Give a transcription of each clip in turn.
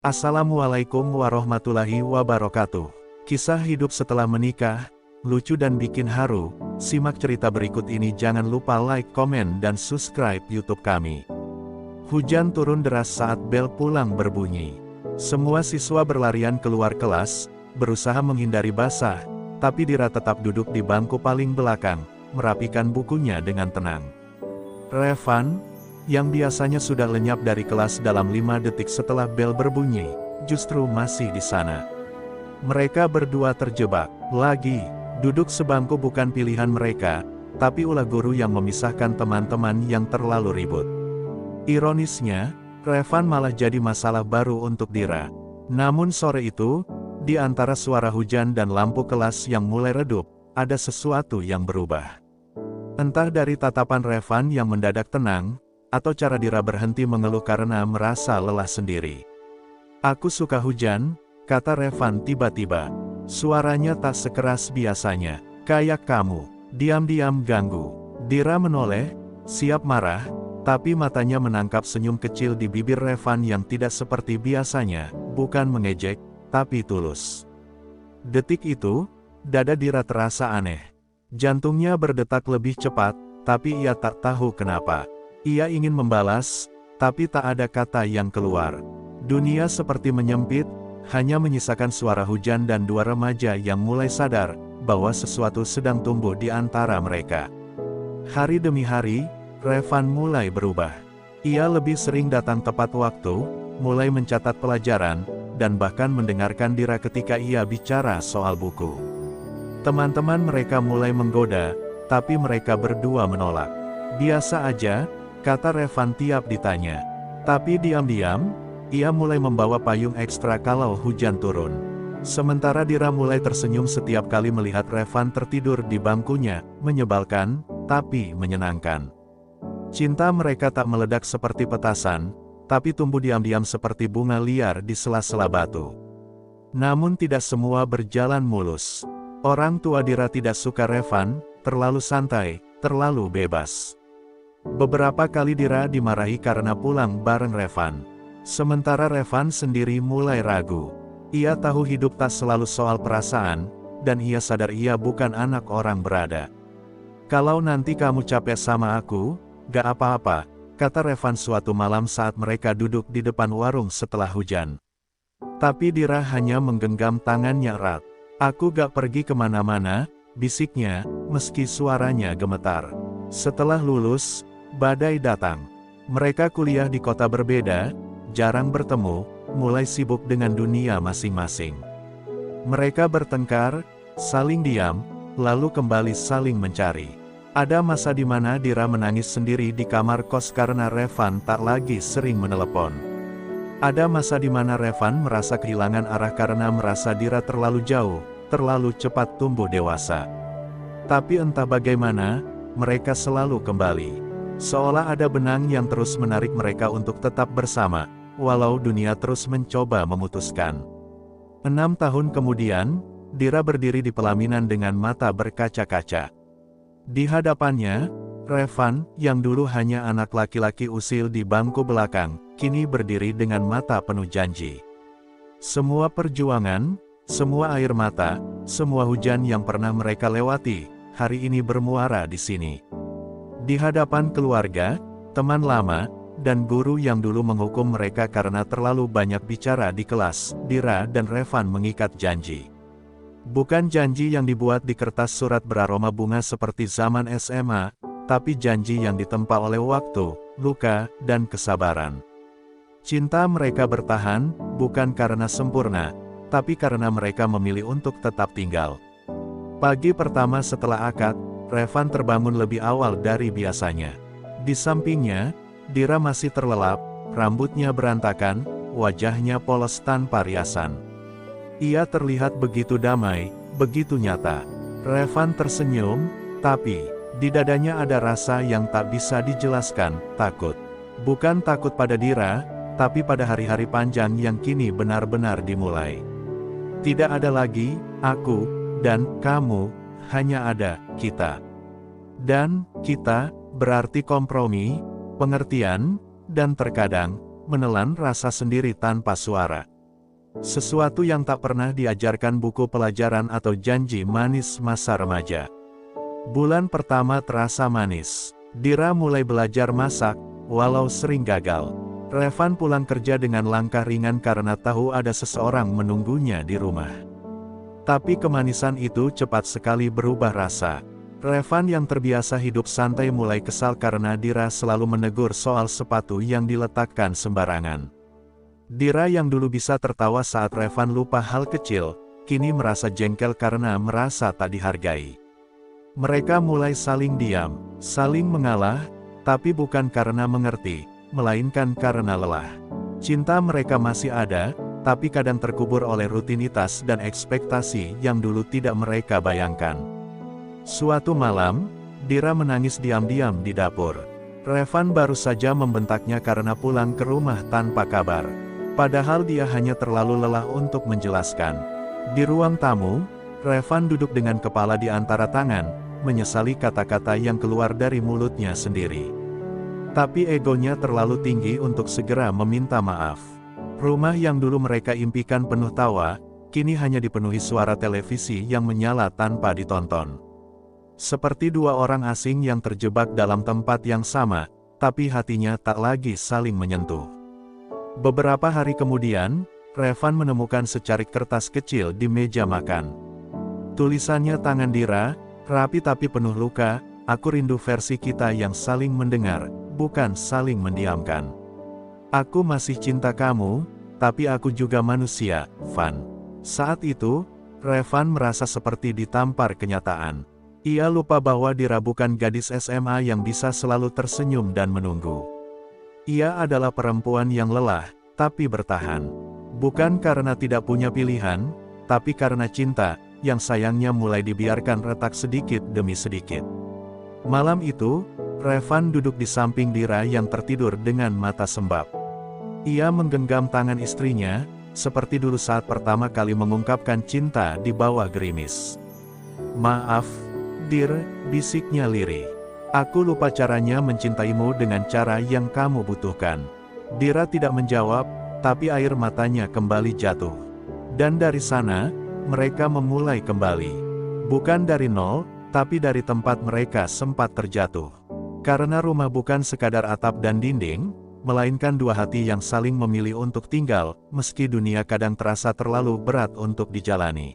Assalamualaikum warahmatullahi wabarakatuh. Kisah hidup setelah menikah, lucu dan bikin haru. Simak cerita berikut ini, jangan lupa like, komen, dan subscribe YouTube kami. Hujan turun deras saat bel pulang berbunyi. Semua siswa berlarian keluar kelas, berusaha menghindari basah, tapi Dira tetap duduk di bangku paling belakang, merapikan bukunya dengan tenang. Revan, yang biasanya sudah lenyap dari kelas dalam 5 detik setelah bel berbunyi, justru masih di sana. Mereka berdua terjebak. Lagi, duduk sebangku bukan pilihan mereka, tapi ulah guru yang memisahkan teman-teman yang terlalu ribut. Ironisnya, Revan malah jadi masalah baru untuk Dira. Namun sore itu, di antara suara hujan dan lampu kelas yang mulai redup, ada sesuatu yang berubah. Entah dari tatapan Revan yang mendadak tenang, atau cara Dira berhenti mengeluh karena merasa lelah sendiri. "Aku suka hujan," kata Revan tiba-tiba. Suaranya tak sekeras biasanya. "Kayak kamu." Diam-diam ganggu. Dira menoleh, siap marah, tapi matanya menangkap senyum kecil di bibir Revan yang tidak seperti biasanya, bukan mengejek, tapi tulus. Detik itu, dada Dira terasa aneh. Jantungnya berdetak lebih cepat, tapi ia tak tahu kenapa. Ia ingin membalas, tapi tak ada kata yang keluar. Dunia seperti menyempit, hanya menyisakan suara hujan dan dua remaja yang mulai sadar bahwa sesuatu sedang tumbuh di antara mereka. Hari demi hari, Revan mulai berubah. Ia lebih sering datang tepat waktu, mulai mencatat pelajaran, dan bahkan mendengarkan Dira ketika ia bicara soal buku. Teman-teman mereka mulai menggoda, tapi mereka berdua menolak. "Biasa aja," kata Revan tiap ditanya. Tapi diam-diam, ia mulai membawa payung ekstra kalau hujan turun. Sementara Dira mulai tersenyum setiap kali melihat Revan tertidur di bangkunya, menyebalkan, tapi menyenangkan. Cinta mereka tak meledak seperti petasan, tapi tumbuh diam-diam seperti bunga liar di sela-sela batu. Namun tidak semua berjalan mulus. Orang tua Dira tidak suka Revan, terlalu santai, terlalu bebas. Beberapa kali Dira dimarahi karena pulang bareng Revan. Sementara Revan sendiri mulai ragu. Ia tahu hidup tak selalu soal perasaan, dan ia sadar ia bukan anak orang berada. "Kalau nanti kamu capek sama aku, gak apa-apa," kata Revan suatu malam saat mereka duduk di depan warung setelah hujan. Tapi Dira hanya menggenggam tangannya erat. "Aku gak pergi kemana-mana," bisiknya, meski suaranya gemetar. Setelah lulus, badai datang. Mereka kuliah di kota berbeda, jarang bertemu, mulai sibuk dengan dunia masing-masing. Mereka bertengkar, saling diam, lalu kembali saling mencari. Ada masa di mana Dira menangis sendiri di kamar kos karena Revan tak lagi sering menelepon. Ada masa di mana Revan merasa kehilangan arah karena merasa Dira terlalu jauh, terlalu cepat tumbuh dewasa. Tapi entah bagaimana, mereka selalu kembali. Seolah ada benang yang terus menarik mereka untuk tetap bersama, walau dunia terus mencoba memutuskan. 6 tahun kemudian, Dira berdiri di pelaminan dengan mata berkaca-kaca. Di hadapannya, Revan, yang dulu hanya anak laki-laki usil di bangku belakang, kini berdiri dengan mata penuh janji. Semua perjuangan, semua air mata, semua hujan yang pernah mereka lewati, hari ini bermuara di sini. Di hadapan keluarga, teman lama, dan guru yang dulu menghukum mereka karena terlalu banyak bicara di kelas, Dira dan Revan mengikat janji. Bukan janji yang dibuat di kertas surat beraroma bunga seperti zaman SMA, tapi janji yang ditempa oleh waktu, luka, dan kesabaran. Cinta mereka bertahan, bukan karena sempurna, tapi karena mereka memilih untuk tetap tinggal. Pagi pertama setelah akad, Revan terbangun lebih awal dari biasanya. Di sampingnya, Dira masih terlelap, rambutnya berantakan, wajahnya polos tanpa riasan. Ia terlihat begitu damai, begitu nyata. Revan tersenyum, tapi di dadanya ada rasa yang tak bisa dijelaskan, takut. Bukan takut pada Dira, tapi pada hari-hari panjang yang kini benar-benar dimulai. Tidak ada lagi aku dan kamu, hanya ada kita. Dan kita berarti kompromi, pengertian, dan terkadang menelan rasa sendiri tanpa suara. Sesuatu yang tak pernah diajarkan buku pelajaran atau janji manis masa remaja. Bulan pertama terasa manis. Dira mulai belajar masak, walau sering gagal. Revan pulang kerja dengan langkah ringan karena tahu ada seseorang menunggunya di rumah. Tapi kemanisan itu cepat sekali berubah rasa. Revan yang terbiasa hidup santai mulai kesal karena Dira selalu menegur soal sepatu yang diletakkan sembarangan. Dira yang dulu bisa tertawa saat Revan lupa hal kecil, kini merasa jengkel karena merasa tak dihargai. Mereka mulai saling diam, saling mengalah, tapi bukan karena mengerti, melainkan karena lelah. Cinta mereka masih ada, tapi kadang terkubur oleh rutinitas dan ekspektasi yang dulu tidak mereka bayangkan. Suatu malam, Dira menangis diam-diam di dapur. Revan baru saja membentaknya karena pulang ke rumah tanpa kabar. Padahal dia hanya terlalu lelah untuk menjelaskan. Di ruang tamu, Revan duduk dengan kepala di antara tangan, menyesali kata-kata yang keluar dari mulutnya sendiri. Tapi egonya terlalu tinggi untuk segera meminta maaf. Rumah yang dulu mereka impikan penuh tawa, kini hanya dipenuhi suara televisi yang menyala tanpa ditonton. Seperti dua orang asing yang terjebak dalam tempat yang sama, tapi hatinya tak lagi saling menyentuh. Beberapa hari kemudian, Revan menemukan secarik kertas kecil di meja makan. Tulisannya tangan Dira, rapi tapi penuh luka, "Aku rindu versi kita yang saling mendengar, bukan saling mendiamkan. Aku masih cinta kamu, tapi aku juga manusia, Van." Saat itu, Revan merasa seperti ditampar kenyataan. Ia lupa bahwa Dira bukan gadis SMA yang bisa selalu tersenyum dan menunggu. Ia adalah perempuan yang lelah, tapi bertahan. Bukan karena tidak punya pilihan, tapi karena cinta, yang sayangnya mulai dibiarkan retak sedikit demi sedikit. Malam itu, Revan duduk di samping Dira yang tertidur dengan mata sembab. Ia menggenggam tangan istrinya, seperti dulu saat pertama kali mengungkapkan cinta di bawah gerimis. "Maaf, Dir," bisiknya lirih. "Aku lupa caranya mencintaimu dengan cara yang kamu butuhkan." Dira tidak menjawab, tapi air matanya kembali jatuh. Dan dari sana, mereka memulai kembali. Bukan dari nol, tapi dari tempat mereka sempat terjatuh. Karena rumah bukan sekadar atap dan dinding, melainkan dua hati yang saling memilih untuk tinggal, meski dunia kadang terasa terlalu berat untuk dijalani.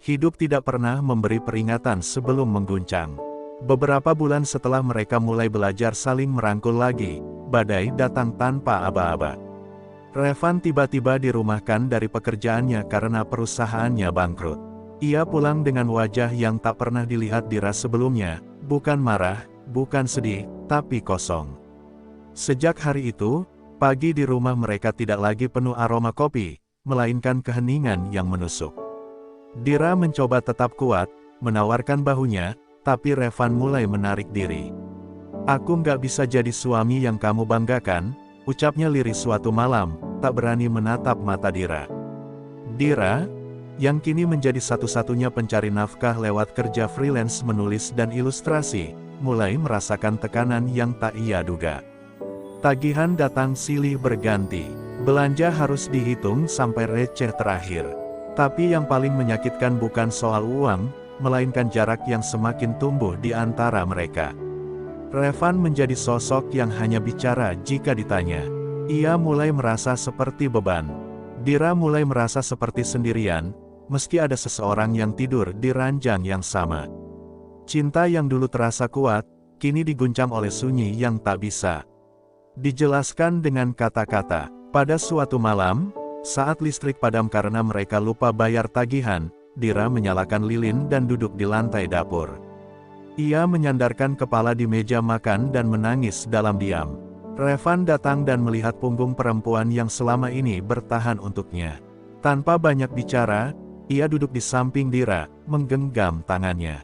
Hidup tidak pernah memberi peringatan sebelum mengguncang. Beberapa bulan setelah mereka mulai belajar saling merangkul lagi, badai datang tanpa aba-aba. Revan tiba-tiba dirumahkan dari pekerjaannya karena perusahaannya bangkrut. Ia pulang dengan wajah yang tak pernah dilihat Dira sebelumnya, bukan marah, bukan sedih, tapi kosong. Sejak hari itu, pagi di rumah mereka tidak lagi penuh aroma kopi, melainkan keheningan yang menusuk. Dira mencoba tetap kuat, menawarkan bahunya, tapi Revan mulai menarik diri. "Aku nggak bisa jadi suami yang kamu banggakan," ucapnya lirih suatu malam, tak berani menatap mata Dira. Dira, yang kini menjadi satu-satunya pencari nafkah lewat kerja freelance menulis dan ilustrasi, mulai merasakan tekanan yang tak ia duga. Tagihan datang silih berganti, belanja harus dihitung sampai receh terakhir. Tapi yang paling menyakitkan bukan soal uang, melainkan jarak yang semakin tumbuh di antara mereka. Revan menjadi sosok yang hanya bicara jika ditanya. Ia mulai merasa seperti beban. Dira mulai merasa seperti sendirian, meski ada seseorang yang tidur di ranjang yang sama. Cinta yang dulu terasa kuat, kini diguncang oleh sunyi yang tak bisa dijelaskan dengan kata-kata. Pada suatu malam, saat listrik padam karena mereka lupa bayar tagihan, Dira menyalakan lilin dan duduk di lantai dapur. Ia menyandarkan kepala di meja makan dan menangis dalam diam. Revan datang dan melihat punggung perempuan yang selama ini bertahan untuknya. Tanpa banyak bicara, ia duduk di samping Dira, menggenggam tangannya.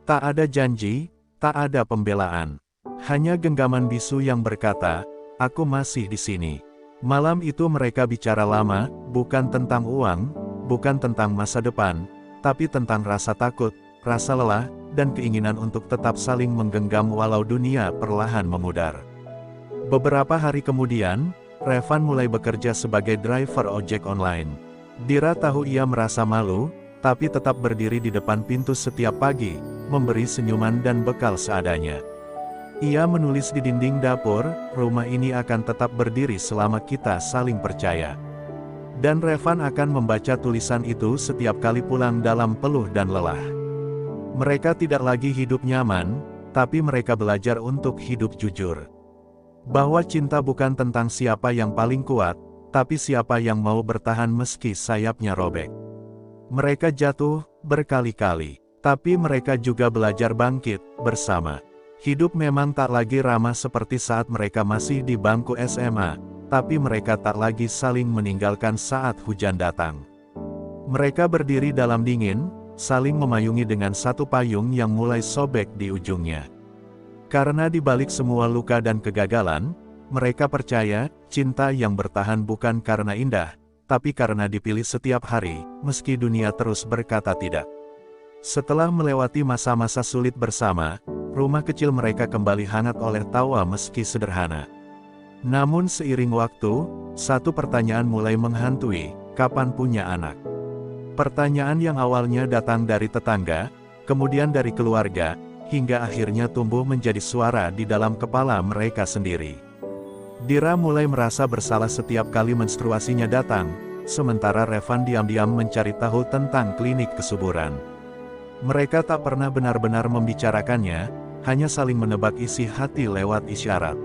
Tak ada janji, tak ada pembelaan. Hanya genggaman bisu yang berkata, "Aku masih di sini." Malam itu mereka bicara lama, bukan tentang uang, bukan tentang masa depan, tapi tentang rasa takut, rasa lelah, dan keinginan untuk tetap saling menggenggam walau dunia perlahan memudar. Beberapa hari kemudian, Revan mulai bekerja sebagai driver ojek online. Dira tahu ia merasa malu, tapi tetap berdiri di depan pintu setiap pagi, memberi senyuman dan bekal seadanya. Ia menulis di dinding dapur, rumah ini akan tetap berdiri selama kita saling percaya. Dan Revan akan membaca tulisan itu setiap kali pulang dalam peluh dan lelah. Mereka tidak lagi hidup nyaman, tapi mereka belajar untuk hidup jujur. Bahwa cinta bukan tentang siapa yang paling kuat, tapi siapa yang mau bertahan meski sayapnya robek. Mereka jatuh berkali-kali, tapi mereka juga belajar bangkit bersama. Hidup memang tak lagi ramah seperti saat mereka masih di bangku SMA, tapi mereka tak lagi saling meninggalkan saat hujan datang. Mereka berdiri dalam dingin, saling memayungi dengan satu payung yang mulai sobek di ujungnya. Karena di balik semua luka dan kegagalan, mereka percaya, cinta yang bertahan bukan karena indah, tapi karena dipilih setiap hari, meski dunia terus berkata tidak. Setelah melewati masa-masa sulit bersama, rumah kecil mereka kembali hangat oleh tawa meski sederhana. Namun seiring waktu, satu pertanyaan mulai menghantui, kapan punya anak? Pertanyaan yang awalnya datang dari tetangga, kemudian dari keluarga, hingga akhirnya tumbuh menjadi suara di dalam kepala mereka sendiri. Dira mulai merasa bersalah setiap kali menstruasinya datang, sementara Revan diam-diam mencari tahu tentang klinik kesuburan. Mereka tak pernah benar-benar membicarakannya, hanya saling menebak isi hati lewat isyarat.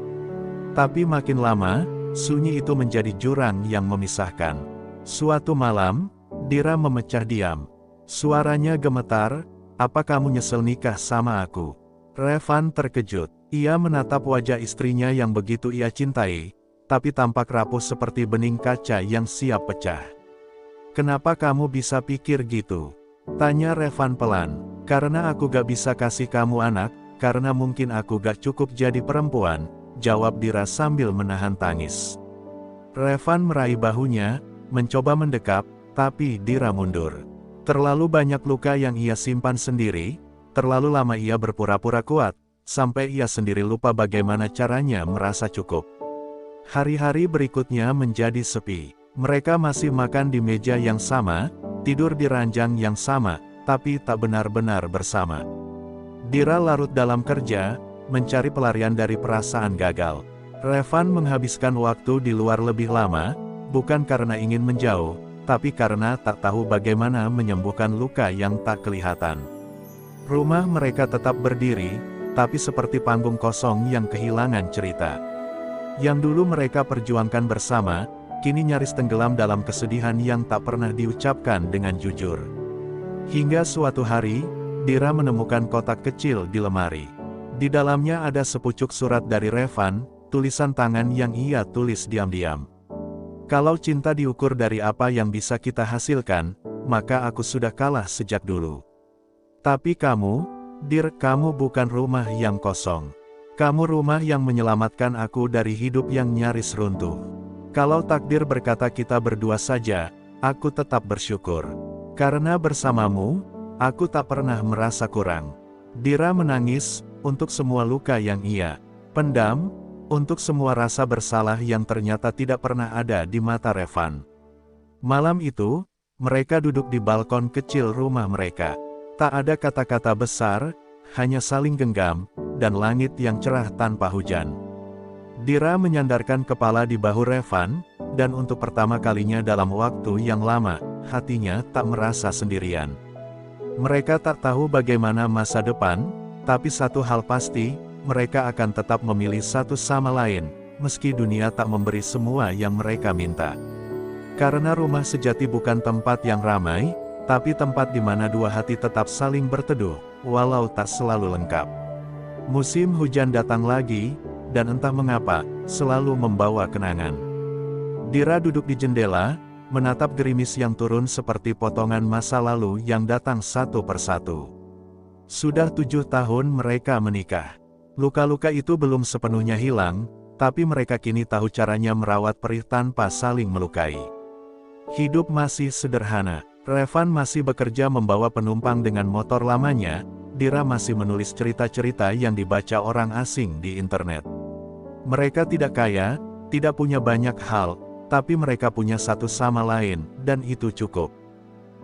Tapi makin lama, sunyi itu menjadi jurang yang memisahkan. Suatu malam, Dira memecah diam. Suaranya gemetar, "Apa kamu nyesel nikah sama aku?" Revan terkejut. Ia menatap wajah istrinya yang begitu ia cintai, tapi tampak rapuh seperti bening kaca yang siap pecah. "Kenapa kamu bisa pikir gitu?" tanya Revan pelan. "Karena aku gak bisa kasih kamu anak, karena mungkin aku gak cukup jadi perempuan," jawab Dira sambil menahan tangis. Revan meraih bahunya, mencoba mendekap, tapi Dira mundur. Terlalu banyak luka yang ia simpan sendiri, terlalu lama ia berpura-pura kuat, sampai ia sendiri lupa bagaimana caranya merasa cukup. Hari-hari berikutnya menjadi sepi. Mereka masih makan di meja yang sama, tidur di ranjang yang sama, tapi tak benar-benar bersama. Dira larut dalam kerja, mencari pelarian dari perasaan gagal. Revan menghabiskan waktu di luar lebih lama, bukan karena ingin menjauh, tapi karena tak tahu bagaimana menyembuhkan luka yang tak kelihatan. Rumah mereka tetap berdiri, tapi seperti panggung kosong yang kehilangan cerita. Yang dulu mereka perjuangkan bersama, kini nyaris tenggelam dalam kesedihan yang tak pernah diucapkan dengan jujur. Hingga suatu hari, Dira menemukan kotak kecil di lemari. Di dalamnya ada sepucuk surat dari Revan, tulisan tangan yang ia tulis diam-diam. "Kalau cinta diukur dari apa yang bisa kita hasilkan, maka aku sudah kalah sejak dulu. Tapi kamu, Dir, kamu bukan rumah yang kosong. Kamu rumah yang menyelamatkan aku dari hidup yang nyaris runtuh. Kalau takdir berkata kita berdua saja, aku tetap bersyukur. Karena bersamamu, aku tak pernah merasa kurang." Dira menangis, untuk semua luka yang ia pendam, untuk semua rasa bersalah yang ternyata tidak pernah ada di mata Revan. Malam itu, mereka duduk di balkon kecil rumah mereka. Tak ada kata-kata besar, hanya saling genggam, dan langit yang cerah tanpa hujan. Dira menyandarkan kepala di bahu Revan, dan untuk pertama kalinya dalam waktu yang lama, hatinya tak merasa sendirian. Mereka tak tahu bagaimana masa depan, tapi satu hal pasti, mereka akan tetap memilih satu sama lain, meski dunia tak memberi semua yang mereka minta. Karena rumah sejati bukan tempat yang ramai, tapi tempat di mana dua hati tetap saling berteduh, walau tak selalu lengkap. Musim hujan datang lagi, dan entah mengapa, selalu membawa kenangan. Dira duduk di jendela, menatap gerimis yang turun seperti potongan masa lalu yang datang satu persatu. Sudah 7 tahun mereka menikah. Luka-luka itu belum sepenuhnya hilang, tapi mereka kini tahu caranya merawat perih tanpa saling melukai. Hidup masih sederhana. Revan masih bekerja membawa penumpang dengan motor lamanya, Dira masih menulis cerita-cerita yang dibaca orang asing di internet. Mereka tidak kaya, Tidak punya banyak hal, tapi mereka punya satu sama lain, dan itu cukup.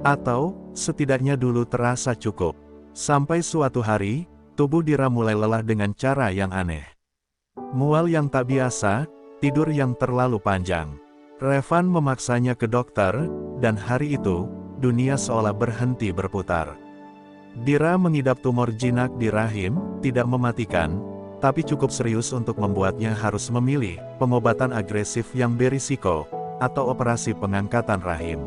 Atau, setidaknya dulu terasa cukup. Sampai suatu hari, tubuh Dira mulai lelah dengan cara yang aneh. Mual yang tak biasa, tidur yang terlalu panjang. Revan memaksanya ke dokter, dan hari itu, dunia seolah berhenti berputar. Dira mengidap tumor jinak di rahim, tidak mematikan, tapi cukup serius untuk membuatnya harus memilih pengobatan agresif yang berisiko, atau operasi pengangkatan rahim.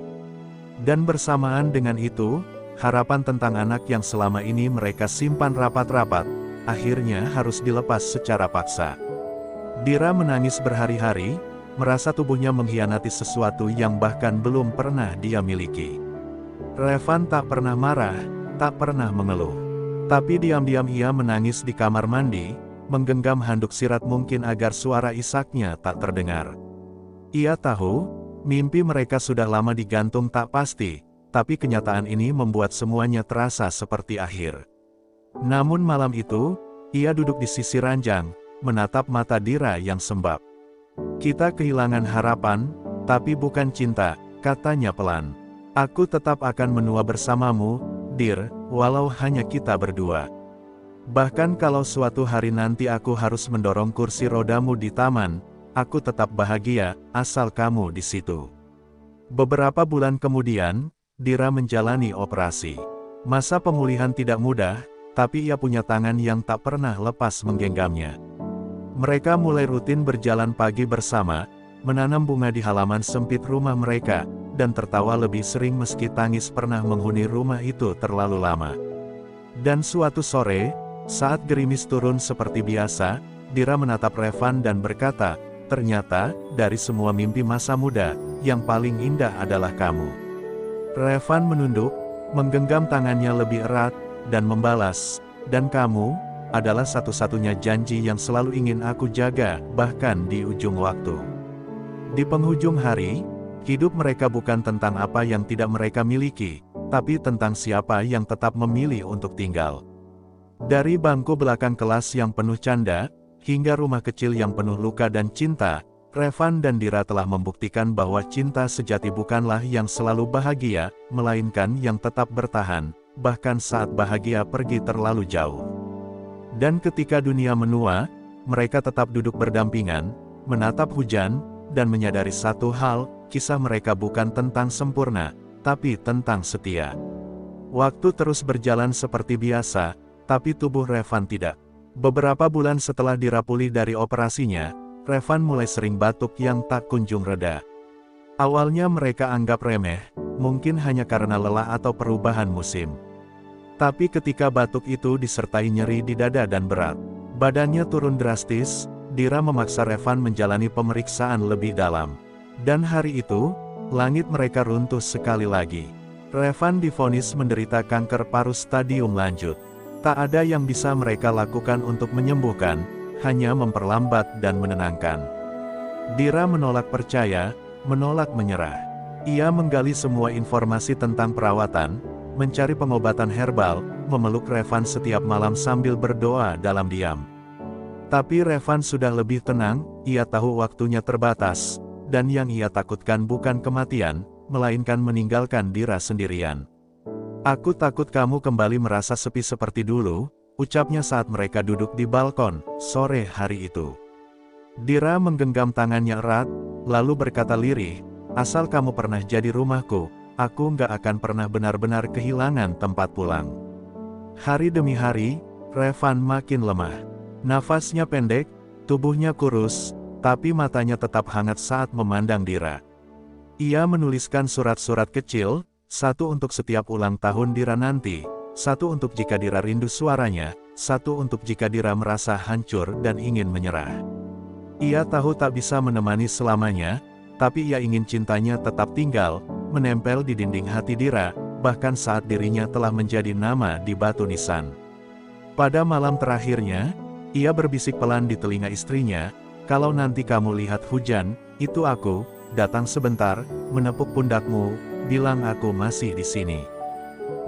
Dan bersamaan dengan itu, harapan tentang anak yang selama ini mereka simpan rapat-rapat, akhirnya harus dilepas secara paksa. Dira menangis berhari-hari, merasa tubuhnya mengkhianati sesuatu yang bahkan belum pernah dia miliki. Revan tak pernah marah, tak pernah mengeluh. Tapi diam-diam ia menangis di kamar mandi, menggenggam handuk sirat mungkin agar suara isaknya tak terdengar. Ia tahu, mimpi mereka sudah lama digantung tak pasti, tapi kenyataan ini membuat semuanya terasa seperti akhir. Namun malam itu, ia duduk di sisi ranjang, menatap mata Dira yang sembab. "Kita kehilangan harapan, tapi bukan cinta," katanya pelan. "Aku tetap akan menua bersamamu, Dir, walau hanya kita berdua. Bahkan kalau suatu hari nanti aku harus mendorong kursi rodamu di taman, aku tetap bahagia, asal kamu di situ." Beberapa bulan kemudian, Dira menjalani operasi. Masa pemulihan tidak mudah, tapi ia punya tangan yang tak pernah lepas menggenggamnya. Mereka mulai rutin berjalan pagi bersama, menanam bunga di halaman sempit rumah mereka, dan tertawa lebih sering meski tangis pernah menghuni rumah itu terlalu lama. Dan suatu sore, saat gerimis turun seperti biasa, Dira menatap Revan dan berkata, "Ternyata, dari semua mimpi masa muda, yang paling indah adalah kamu." Revan menunduk, menggenggam tangannya lebih erat, dan membalas, "Dan kamu, adalah satu-satunya janji yang selalu ingin aku jaga, bahkan di ujung waktu." Di penghujung hari, hidup mereka bukan tentang apa yang tidak mereka miliki, tapi tentang siapa yang tetap memilih untuk tinggal. Dari bangku belakang kelas yang penuh canda, hingga rumah kecil yang penuh luka dan cinta, Revan dan Dira telah membuktikan bahwa cinta sejati bukanlah yang selalu bahagia, melainkan yang tetap bertahan, bahkan saat bahagia pergi terlalu jauh. Dan ketika dunia menua, mereka tetap duduk berdampingan, menatap hujan, dan menyadari satu hal, kisah mereka bukan tentang sempurna, tapi tentang setia. Waktu terus berjalan seperti biasa, tapi tubuh Revan tidak. Beberapa bulan setelah Dira pulih dari operasinya, Revan mulai sering batuk yang tak kunjung reda. Awalnya mereka anggap remeh, mungkin hanya karena lelah atau perubahan musim. Tapi ketika batuk itu disertai nyeri di dada dan berat, badannya turun drastis, Dira memaksa Revan menjalani pemeriksaan lebih dalam. Dan hari itu, langit mereka runtuh sekali lagi. Revan divonis menderita kanker paru stadium lanjut. Tak ada yang bisa mereka lakukan untuk menyembuhkan, hanya memperlambat dan menenangkan. Dira menolak percaya, menolak menyerah. Ia menggali semua informasi tentang perawatan, mencari pengobatan herbal, memeluk Revan setiap malam sambil berdoa dalam diam. Tapi Revan sudah lebih tenang, ia tahu waktunya terbatas, dan yang ia takutkan bukan kematian, melainkan meninggalkan Dira sendirian. "Aku takut kamu kembali merasa sepi seperti dulu," ucapnya saat mereka duduk di balkon, sore hari itu. Dira menggenggam tangannya erat, lalu berkata lirih, "Asal kamu pernah jadi rumahku, aku nggak akan pernah benar-benar kehilangan tempat pulang." Hari demi hari, Revan makin lemah. Nafasnya pendek, tubuhnya kurus, tapi matanya tetap hangat saat memandang Dira. Ia menuliskan surat-surat kecil, satu untuk setiap ulang tahun Dira nanti, satu untuk jika Dira rindu suaranya, satu untuk jika Dira merasa hancur dan ingin menyerah. Ia tahu tak bisa menemani selamanya, tapi ia ingin cintanya tetap tinggal, menempel di dinding hati Dira, bahkan saat dirinya telah menjadi nama di batu nisan. Pada malam terakhirnya, ia berbisik pelan di telinga istrinya, "Kalau nanti kamu lihat hujan, itu aku, datang sebentar, menepuk pundakmu, bilang aku masih di sini."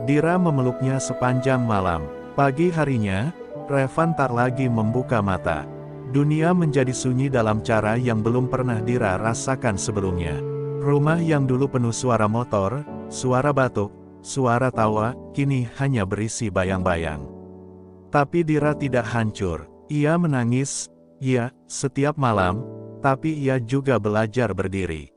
Dira memeluknya sepanjang malam. Pagi harinya, Revan tak lagi membuka mata. Dunia menjadi sunyi dalam cara yang belum pernah Dira rasakan sebelumnya. Rumah yang dulu penuh suara motor, suara batuk, suara tawa, kini hanya berisi bayang-bayang. Tapi Dira tidak hancur. Ia menangis, ya, setiap malam, tapi ia juga belajar berdiri.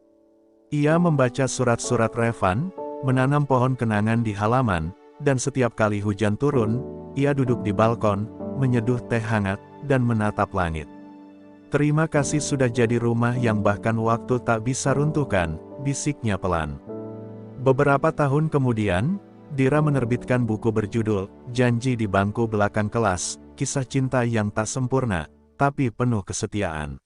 Ia membaca surat-surat Revan, menanam pohon kenangan di halaman, dan setiap kali hujan turun, ia duduk di balkon, menyeduh teh hangat, dan menatap langit. Terima kasih sudah jadi rumah yang bahkan waktu tak bisa runtuhkan, bisiknya pelan. Beberapa tahun kemudian, Dira menerbitkan buku berjudul, Janji di Bangku Belakang Kelas, kisah cinta yang tak sempurna, tapi penuh kesetiaan.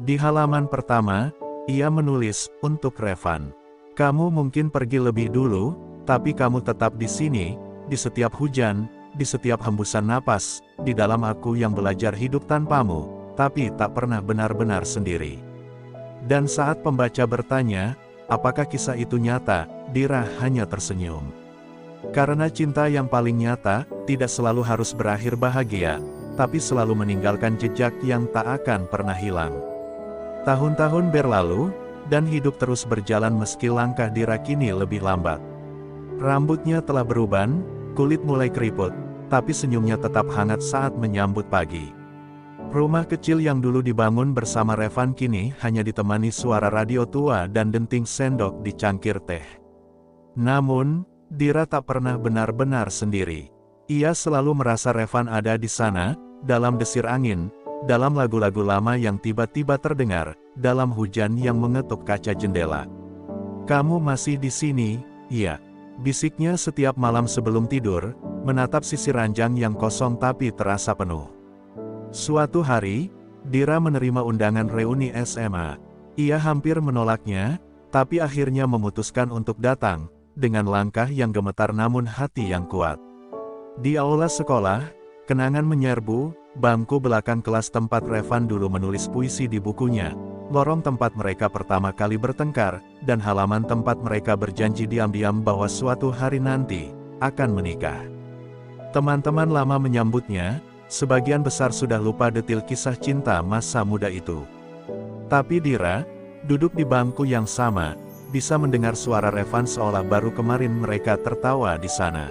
Di halaman pertama, ia menulis, untuk Revan. Kamu mungkin pergi lebih dulu, tapi kamu tetap di sini, di setiap hujan, di setiap hembusan napas, di dalam aku yang belajar hidup tanpamu, tapi tak pernah benar-benar sendiri. Dan saat pembaca bertanya, apakah kisah itu nyata, Dira hanya tersenyum. Karena cinta yang paling nyata, tidak selalu harus berakhir bahagia, tapi selalu meninggalkan jejak yang tak akan pernah hilang. Tahun-tahun berlalu, dan hidup terus berjalan meski langkah Dira kini lebih lambat. Rambutnya telah beruban, kulit mulai keriput, tapi senyumnya tetap hangat saat menyambut pagi. Rumah kecil yang dulu dibangun bersama Revan kini hanya ditemani suara radio tua dan denting sendok di cangkir teh. Namun, Dira tak pernah benar-benar sendiri. Ia selalu merasa Revan ada di sana, dalam desir angin, dalam lagu-lagu lama yang tiba-tiba terdengar, dalam hujan yang mengetuk kaca jendela. Kamu masih di sini, iya. Bisiknya setiap malam sebelum tidur, menatap sisi ranjang yang kosong tapi terasa penuh. Suatu hari, Dira menerima undangan reuni SMA. Ia hampir menolaknya, tapi akhirnya memutuskan untuk datang, dengan langkah yang gemetar namun hati yang kuat. Di aula sekolah, kenangan menyerbu, bangku belakang kelas tempat Revan dulu menulis puisi di bukunya, lorong tempat mereka pertama kali bertengkar, dan halaman tempat mereka berjanji diam-diam bahwa suatu hari nanti, akan menikah. Teman-teman lama menyambutnya, sebagian besar sudah lupa detil kisah cinta masa muda itu. Tapi Dira, duduk di bangku yang sama, bisa mendengar suara Revan seolah baru kemarin mereka tertawa di sana.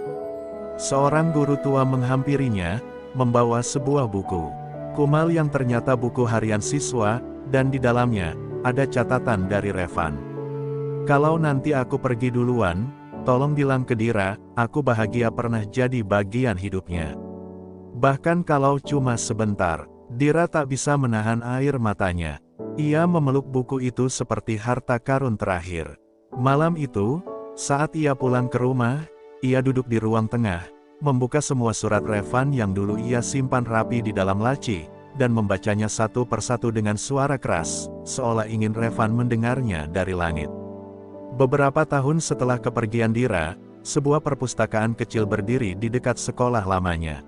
Seorang guru tua menghampirinya, membawa sebuah buku. Kumal yang ternyata buku harian siswa, dan di dalamnya, ada catatan dari Revan. Kalau nanti aku pergi duluan, tolong bilang ke Dira, aku bahagia pernah jadi bagian hidupnya. Bahkan kalau cuma sebentar, Dira tak bisa menahan air matanya. Ia memeluk buku itu seperti harta karun terakhir. Malam itu, saat ia pulang ke rumah, ia duduk di ruang tengah, membuka semua surat Revan yang dulu ia simpan rapi di dalam laci, dan membacanya satu persatu dengan suara keras, seolah ingin Revan mendengarnya dari langit. Beberapa tahun setelah kepergian Dira, sebuah perpustakaan kecil berdiri di dekat sekolah lamanya.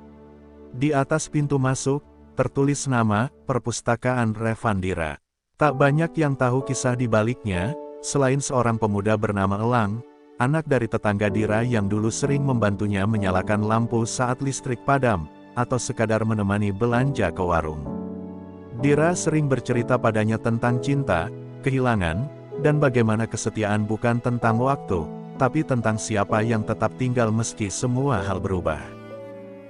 Di atas pintu masuk, tertulis nama, Perpustakaan Revan Dira. Tak banyak yang tahu kisah di baliknya, selain seorang pemuda bernama Elang, anak dari tetangga Dira yang dulu sering membantunya menyalakan lampu saat listrik padam, atau sekadar menemani belanja ke warung. Dira sering bercerita padanya tentang cinta, kehilangan, dan bagaimana kesetiaan bukan tentang waktu, tapi tentang siapa yang tetap tinggal meski semua hal berubah.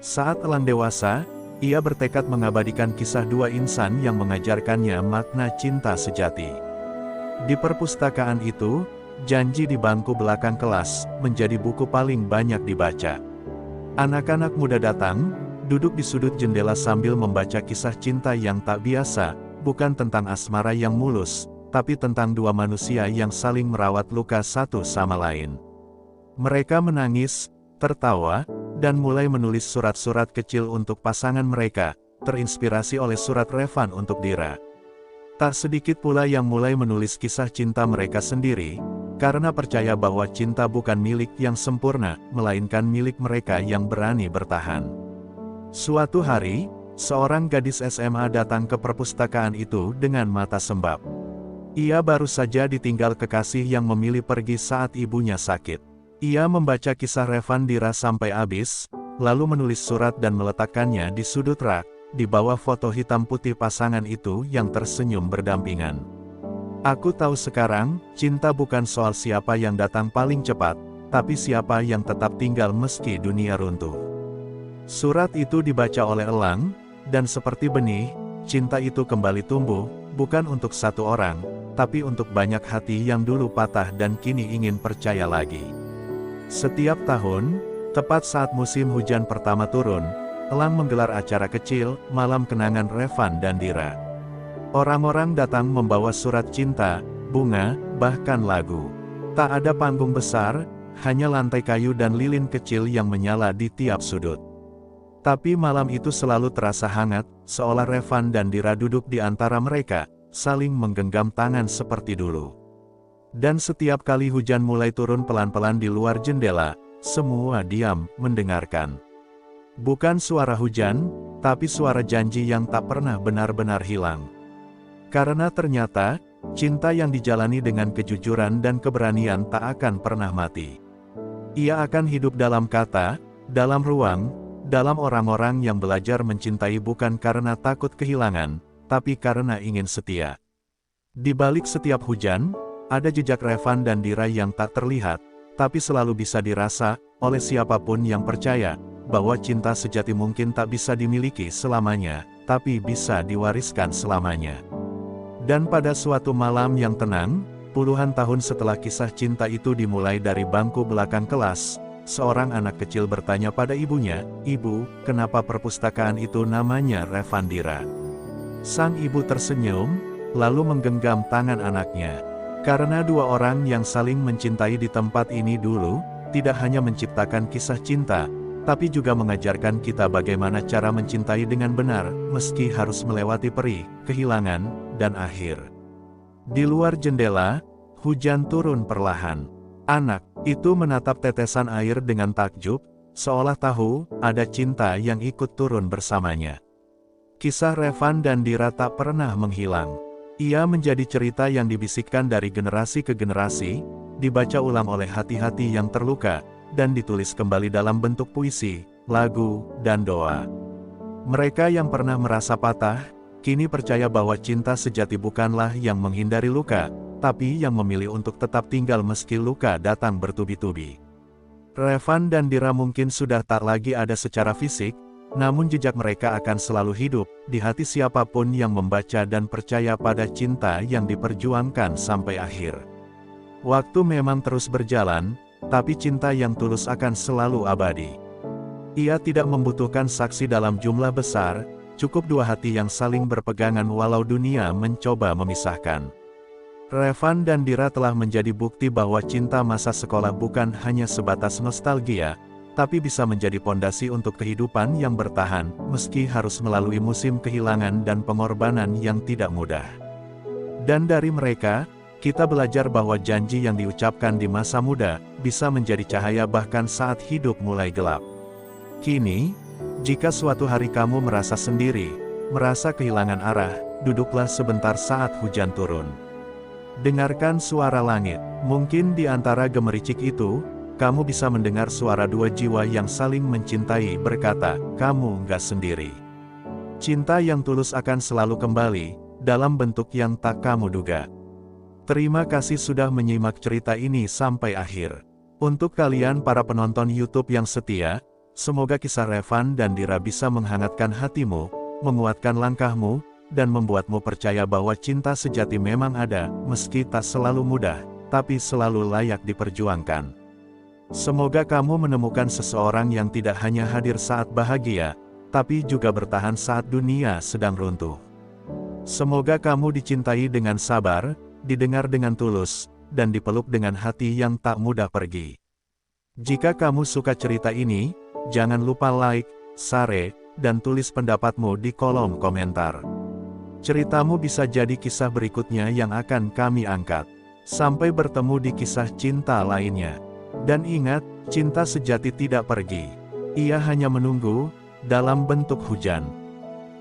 Saat Elang dewasa, ia bertekad mengabadikan kisah dua insan yang mengajarkannya makna cinta sejati. Di perpustakaan itu, Janji di Bangku Belakang Kelas menjadi buku paling banyak dibaca. Anak-anak muda datang, duduk di sudut jendela sambil membaca kisah cinta yang tak biasa, bukan tentang asmara yang mulus, tapi tentang dua manusia yang saling merawat luka satu sama lain. Mereka menangis, tertawa, dan mulai menulis surat-surat kecil untuk pasangan mereka, terinspirasi oleh surat Revan untuk Dira. Tak sedikit pula yang mulai menulis kisah cinta mereka sendiri, karena percaya bahwa cinta bukan milik yang sempurna, melainkan milik mereka yang berani bertahan. Suatu hari, seorang gadis SMA datang ke perpustakaan itu dengan mata sembab. Ia baru saja ditinggal kekasih yang memilih pergi saat ibunya sakit. Ia membaca kisah Revan Dira sampai habis, lalu menulis surat dan meletakkannya di sudut rak, di bawah foto hitam putih pasangan itu yang tersenyum berdampingan. Aku tahu sekarang, cinta bukan soal siapa yang datang paling cepat, tapi siapa yang tetap tinggal meski dunia runtuh. Surat itu dibaca oleh Elang, dan seperti benih, cinta itu kembali tumbuh, bukan untuk satu orang, tapi untuk banyak hati yang dulu patah dan kini ingin percaya lagi. Setiap tahun, tepat saat musim hujan pertama turun, Elang menggelar acara kecil, Malam Kenangan Revan dan Dira. Orang-orang datang membawa surat cinta, bunga, bahkan lagu. Tak ada panggung besar, hanya lantai kayu dan lilin kecil yang menyala di tiap sudut. Tapi malam itu selalu terasa hangat, seolah Revan dan Dira duduk di antara mereka, saling menggenggam tangan seperti dulu. Dan setiap kali hujan mulai turun pelan-pelan di luar jendela, semua diam, mendengarkan. Bukan suara hujan, tapi suara janji yang tak pernah benar-benar hilang. Karena ternyata, cinta yang dijalani dengan kejujuran dan keberanian tak akan pernah mati. Ia akan hidup dalam kata, dalam ruang, dalam orang-orang yang belajar mencintai bukan karena takut kehilangan, tapi karena ingin setia. Di balik setiap hujan, ada jejak Revan dan Dira yang tak terlihat, tapi selalu bisa dirasa, oleh siapapun yang percaya, bahwa cinta sejati mungkin tak bisa dimiliki selamanya, tapi bisa diwariskan selamanya. Dan pada suatu malam yang tenang, puluhan tahun setelah kisah cinta itu dimulai dari bangku belakang kelas, seorang anak kecil bertanya pada ibunya, "Ibu, kenapa perpustakaan itu namanya Revan Dira?" Sang ibu tersenyum, lalu menggenggam tangan anaknya. Karena dua orang yang saling mencintai di tempat ini dulu, tidak hanya menciptakan kisah cinta, tapi juga mengajarkan kita bagaimana cara mencintai dengan benar, meski harus melewati perih, kehilangan, dan akhir. Di luar jendela, hujan turun perlahan. Anak itu menatap tetesan air dengan takjub, seolah tahu, ada cinta yang ikut turun bersamanya. Kisah Revan dan Dira tak pernah menghilang. Ia menjadi cerita yang dibisikkan dari generasi ke generasi, dibaca ulang oleh hati-hati yang terluka, dan ditulis kembali dalam bentuk puisi, lagu, dan doa. Mereka yang pernah merasa patah, kini percaya bahwa cinta sejati bukanlah yang menghindari luka, tapi yang memilih untuk tetap tinggal meski luka datang bertubi-tubi. Revan dan Dira mungkin sudah tak lagi ada secara fisik, namun jejak mereka akan selalu hidup di hati siapapun yang membaca dan percaya pada cinta yang diperjuangkan sampai akhir. Waktu memang terus berjalan, tapi cinta yang tulus akan selalu abadi. Ia tidak membutuhkan saksi dalam jumlah besar, cukup dua hati yang saling berpegangan walau dunia mencoba memisahkan. Revan dan Dira telah menjadi bukti bahwa cinta masa sekolah bukan hanya sebatas nostalgia, tapi bisa menjadi pondasi untuk kehidupan yang bertahan, meski harus melalui musim kehilangan dan pengorbanan yang tidak mudah. Dan dari mereka, kita belajar bahwa janji yang diucapkan di masa muda, bisa menjadi cahaya bahkan saat hidup mulai gelap. Kini, jika suatu hari kamu merasa sendiri, merasa kehilangan arah, duduklah sebentar saat hujan turun. Dengarkan suara langit, mungkin di antara gemericik itu, kamu bisa mendengar suara dua jiwa yang saling mencintai berkata, "Kamu nggak sendiri." Cinta yang tulus akan selalu kembali, dalam bentuk yang tak kamu duga. Terima kasih sudah menyimak cerita ini sampai akhir. Untuk kalian para penonton YouTube yang setia, semoga kisah Revan dan Dira bisa menghangatkan hatimu, menguatkan langkahmu, dan membuatmu percaya bahwa cinta sejati memang ada, meski tak selalu mudah, tapi selalu layak diperjuangkan. Semoga kamu menemukan seseorang yang tidak hanya hadir saat bahagia, tapi juga bertahan saat dunia sedang runtuh. Semoga kamu dicintai dengan sabar, didengar dengan tulus, dan dipeluk dengan hati yang tak mudah pergi. Jika kamu suka cerita ini, jangan lupa like, share, dan tulis pendapatmu di kolom komentar. Ceritamu bisa jadi kisah berikutnya yang akan kami angkat. Sampai bertemu di kisah cinta lainnya. Dan ingat, cinta sejati tidak pergi. Ia hanya menunggu, dalam bentuk hujan.